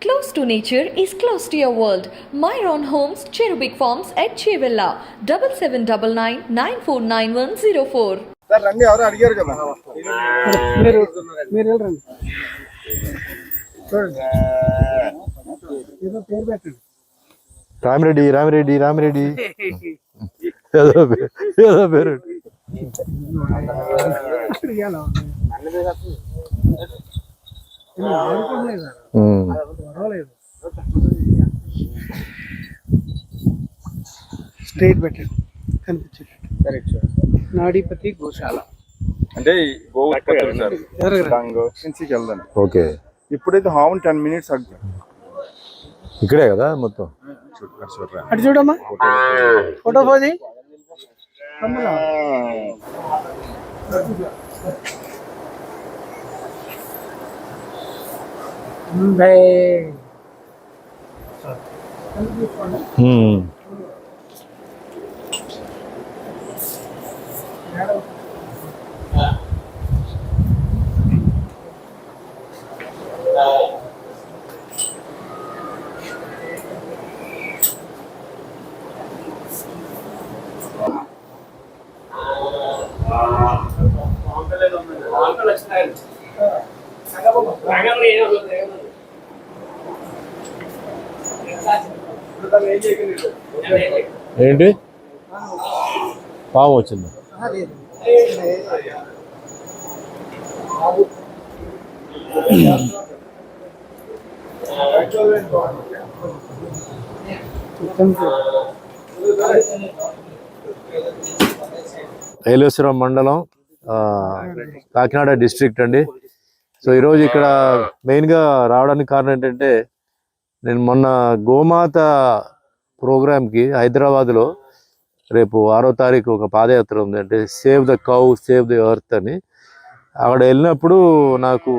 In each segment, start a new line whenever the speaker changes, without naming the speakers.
Close to nature is close to your world. Myron Homes, Cherubic Farms at Chevilla, 7799949104.
Sir రండి, ఎవరు అడిగారు కదా
మీరు వెళ్ళండి చూడండి ఏదో పేరు పెట్టండి
రామిరెడ్డి రామిరెడ్డి రామిరెడ్డి ఏదో పేరు
స్ట్రైట్ పెట్టండి కనిపించేటట్టు నాడీపతి గోశాల
అంటే గోవు ఉత్పత్తులు సార్ కించికి వెళ్దాం.
ఓకే
ఇప్పుడైతే హావన్ 10 minutes
ఇక్కడే కదా మొత్తం.
అటు చూడమ్మా ఫోటో పోజీ
ఏంటి పాము వచ్చింది. ఐలేశ్వరం మండలం, కాకినాడ డిస్ట్రిక్ట్ అండి. సో ఈరోజు ఇక్కడ మెయిన్గా రావడానికి కారణం ఏంటంటే, నేను మొన్న గోమాత ప్రోగ్రామ్కి హైదరాబాద్లో రేపు 6వ తారీఖు ఒక పాదయాత్ర ఉంది, అంటే save the cow save the earth అని. అక్కడ వెళ్ళినప్పుడు నాకు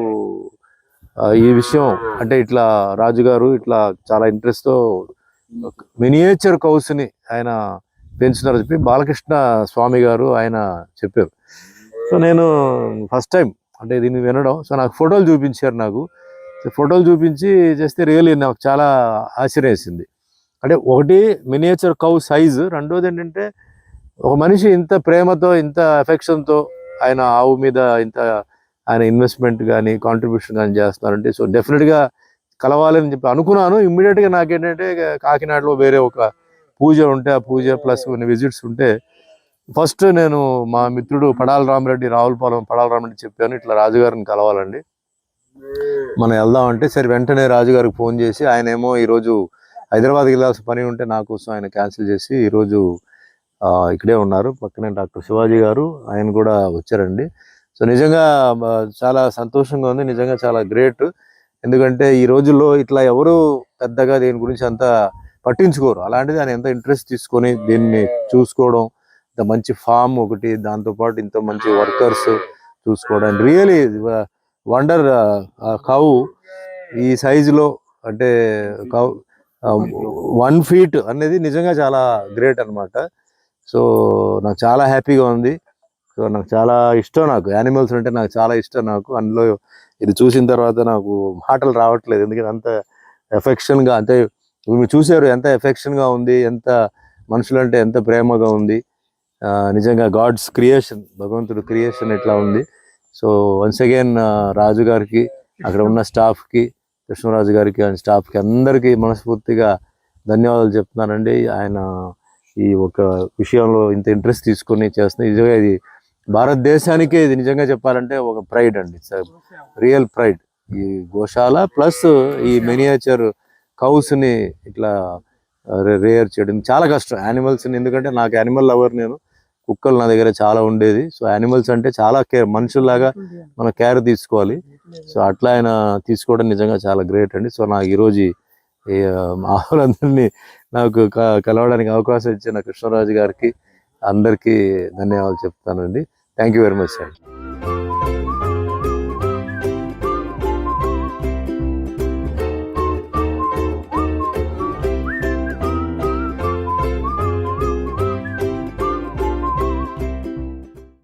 ఈ విషయం అంటే ఇట్లా రాజుగారు ఇట్లా చాలా ఇంట్రెస్ట్తో మినియేచర్ కౌస్ని ఆయన పెంచుతున్నారు చెప్పి బాలకృష్ణ స్వామి గారు ఆయన చెప్పారు. సో నేను ఫస్ట్ టైం అంటే దీన్ని వినడం. సో నాకు ఫోటోలు చూపించారు. నాకు ఫోటోలు చూపించి చేస్తే రియల్లీ నాకు చాలా ఆశ్చర్యం వేసింది. అంటే ఒకటి మినియేచర్ కౌ సైజు, రెండోది ఏంటంటే ఒక మనిషి ఇంత ప్రేమతో ఇంత ఎఫెక్షన్తో ఆయన ఆవు మీద ఇంత ఆయన ఇన్వెస్ట్మెంట్ కానీ కాంట్రిబ్యూషన్ కానీ చేస్తున్నారంటే, సో డెఫినెట్గా కలవాలని చెప్పి అనుకున్నాను. ఇమ్మీడియట్గా నాకేంటంటే కాకినాడలో వేరే ఒక పూజ ఉంటే ఆ పూజ ప్లస్ కొన్ని విజిట్స్ ఉంటే ఫస్ట్ నేను మా మిత్రుడు పడాల రామిరెడ్డి, రావులపాలెం పడాల రామిరెడ్డి చెప్పాను, ఇట్లా రాజుగారిని కలవాలండి మనం వెళ్దామంటే, సరే వెంటనే రాజుగారికి ఫోన్ చేసి ఆయన ఏమో ఈరోజు హైదరాబాద్కి వెళ్ళాల్సిన పని ఉంటే నా కోసం ఆయన క్యాన్సిల్ చేసి ఈరోజు ఇక్కడే ఉన్నారు. పక్కనే డాక్టర్ శివాజీ గారు ఆయన కూడా వచ్చారండి. సో నిజంగా చాలా సంతోషంగా ఉంది, నిజంగా చాలా గ్రేట్. ఎందుకంటే ఈ రోజుల్లో ఇట్లా ఎవరు పెద్దగా దీని గురించి అంతా పట్టించుకోరు. అలాంటిది ఆయన ఎంత ఇంట్రెస్ట్ తీసుకొని దీన్ని చూసుకోవడం, ఇంత మంచి ఫామ్ ఒకటి, దాంతోపాటు ఇంత మంచి వర్కర్స్ చూసుకోవడం, రియలీ వండర్. కౌ ఈ సైజులో అంటే కౌ 1 feet అనేది నిజంగా చాలా గ్రేట్ అనమాట. సో నాకు చాలా హ్యాపీగా ఉంది. సో నాకు చాలా ఇష్టం, నాకు యానిమల్స్ అంటే నాకు చాలా ఇష్టం. నాకు అందులో ఇది చూసిన తర్వాత నాకు మాటలు రావట్లేదు, ఎందుకంటే అంత ఎఫెక్షన్గా, అంటే మీరు చూసారు ఎంత ఎఫెక్షన్గా ఉంది, ఎంత మనుషులంటే ఎంత ప్రేమగా ఉంది. నిజంగా గాడ్స్ క్రియేషన్, భగవంతుడు క్రియేషన్ ఎట్లా ఉంది. సో వన్స్ అగైన్ రాజు గారికి, అక్కడ ఉన్న స్టాఫ్కి, కృష్ణరాజు గారికి ఆయన స్టాఫ్కి అందరికీ మనస్ఫూర్తిగా ధన్యవాదాలు చెప్తున్నానండి. ఆయన ఈ ఒక విషయంలో ఇంత ఇంట్రెస్ట్ తీసుకొని చేస్తున్నారు. నిజంగా ఇది భారతదేశానికే ఇది నిజంగా చెప్పాలంటే ఒక ప్రైడ్ అండి, రియల్ ప్రైడ్. ఈ గోశాల ప్లస్ ఈ మినియేచర్ కౌస్ని ఇట్లా రేర్ చేయడం చాలా కష్టం యానిమల్స్ని. ఎందుకంటే నాకు యానిమల్ లవర్, నేను కుక్కలు నా దగ్గర చాలా ఉండేది. సో యానిమల్స్ అంటే చాలా కేర్, మనుషుల్లాగా మనం కేర్ తీసుకోవాలి. సో అట్లా ఆయన తీసుకోవడం నిజంగా చాలా గ్రేట్ అండి. సో నాకు ఈరోజు ఆవులందరినీ నాకు కలవడానికి అవకాశం ఇచ్చిన కృష్ణరాజు గారికి అందరికీ ధన్యవాదాలు చెప్తానండి. థ్యాంక్ యూ వెరీ మచ్ అండి.